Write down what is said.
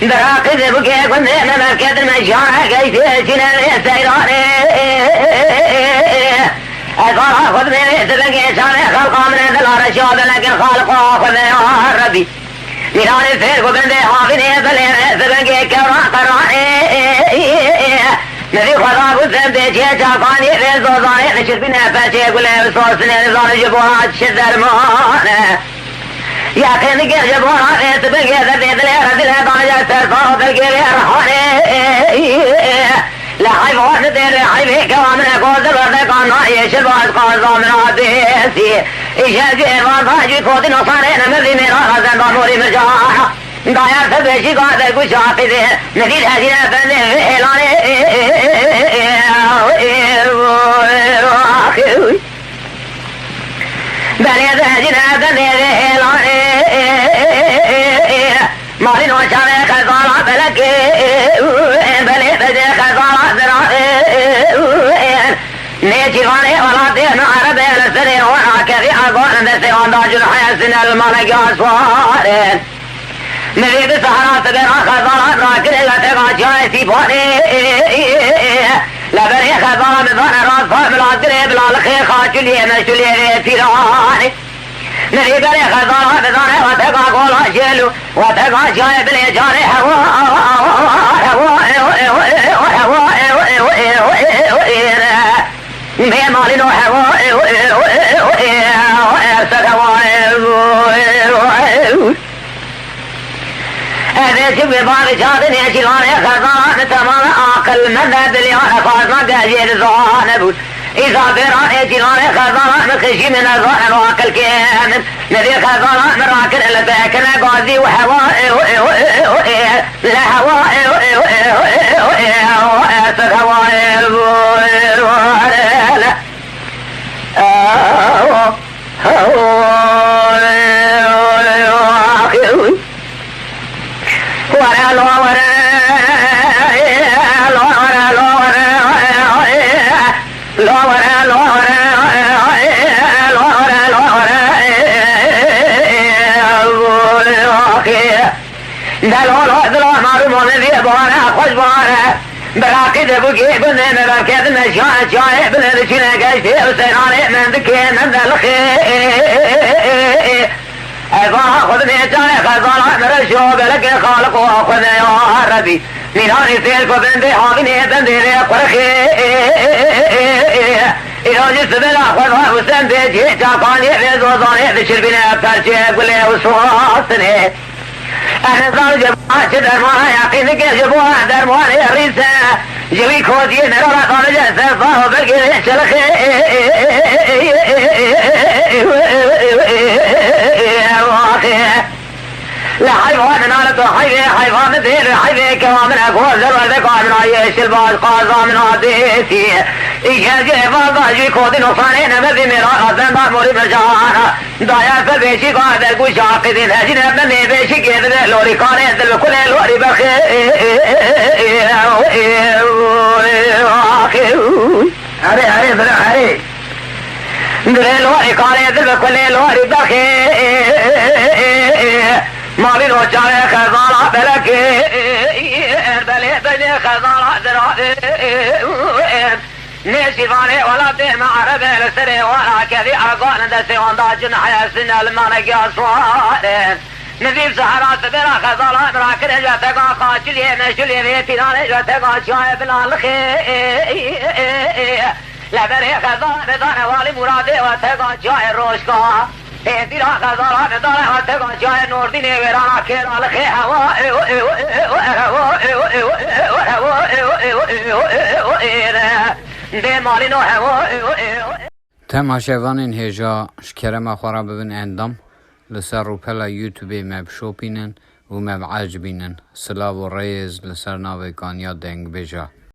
براقد بكي كنت مملكة المجارة كيف يسنا يستيراني أصار أخذ من يتبقى شاني خلقا من دلار الشعب لكن خالقا أخذ يا ربي ميراني الفيرق بندي حافظي بلين يتبقى كورا قراني نبي خضاب الثمتي شاقاني في الزوزاني نشر بنا فاشي قل بصوصني نظام جبوها تشد المهانة يا خير نقل جبوها يتبقى ذبي ذليرة ذليرة ضانجا سرطان تلقي رحاني لا حيفوان دير حيفي كوامنا قوز الورد قانا يشبه قوزا من عديسي إشاجي وضاجي كوتي نصارين مذي ميرا غزن باموري مرجاحة دايا سبشي قادر كشافي ذي نفيد هجينا فنده في إعلاني بلي هجينا فنده في إعلاني مالي نوشاني خزالا بلكي بلي هجينا خزالا ذرائي نيجيواني ولا دين عربي لسري وانا كذي أقول نسي وانداج الحياة سنة الملك أسوارين نريد سهرات بنا خزالات راكن إلا تقع جايسي بواني لبني خزالة مذان راس فهم العدري بلا لخي خاجلية مشلية تيراني نريد بني خزالة مذان وتقع قولا جيلو وتقع جاي بلي جاري بيمالي نو هذا شوف بعض شاطئ يشيلون خزانة تمام عقل من بليون فاصنا قاجير زانبوس إذا بران يشيلون خزانة مخشي من الزان وعقل كامل نبي خزانة مراكن اللي باكنا قاضي وحواء لا هواء براقد بقي بن مركز مشاء شاي بن رجنا قايتي وسيراني من ذكي من ذلخي أبا خذ ميتاني خزانة مرشو بلك خالق وأخذ يا ربي ميراني سيلك بندي حاضني بندي قرخي إذا جس بلا خذها وسندي جيت أقاني في زوزاني بشر بنا فرشي قولي وصوصني أنا صار جبهة درمان يقين كيف جبوها درمان يريسا جوي كوزي نرى خارج سفاه بقي شلخي لا حيوان نالت حيوان دير حيوان كوامن أقوال ذرور ذكار من عيش الباز قازا من عديسي إيجاجي فاضا جوي كوزي نصاني نبذي ميرا غزن باموري مجانا دايا فبيشي قادر قوش عقدين هجين ابنني بيشي كيدن لوري كاري دل كل لوري بخي هري برا هري دل لوري كاري دل كل لوري بخي مالي نوشاني خزالة بلكي بلي خزالة درائي نشيفاني ولا تهم عربي لسري ولا كذي أقول دسي وانداج حياة سنة الملك أسوارين نذيب سحرات بلا خزالة مراكن جاتقا خاجلية مشلية بيتناني جاتقا شايب الالخي لبري خزالة بدان والي مرادي واتقا شاي روشكا تيرا خزالة بدان واتقا شاي نور ديني ويرانا كير الخي هوائي تماشاوانین هجا شکرم خوارا ببین اندام لسر روپلا یوتیوبی مب شوپینن و مب عجبینن سلاو و ریز لسر ناوی کانیا دنگ بجا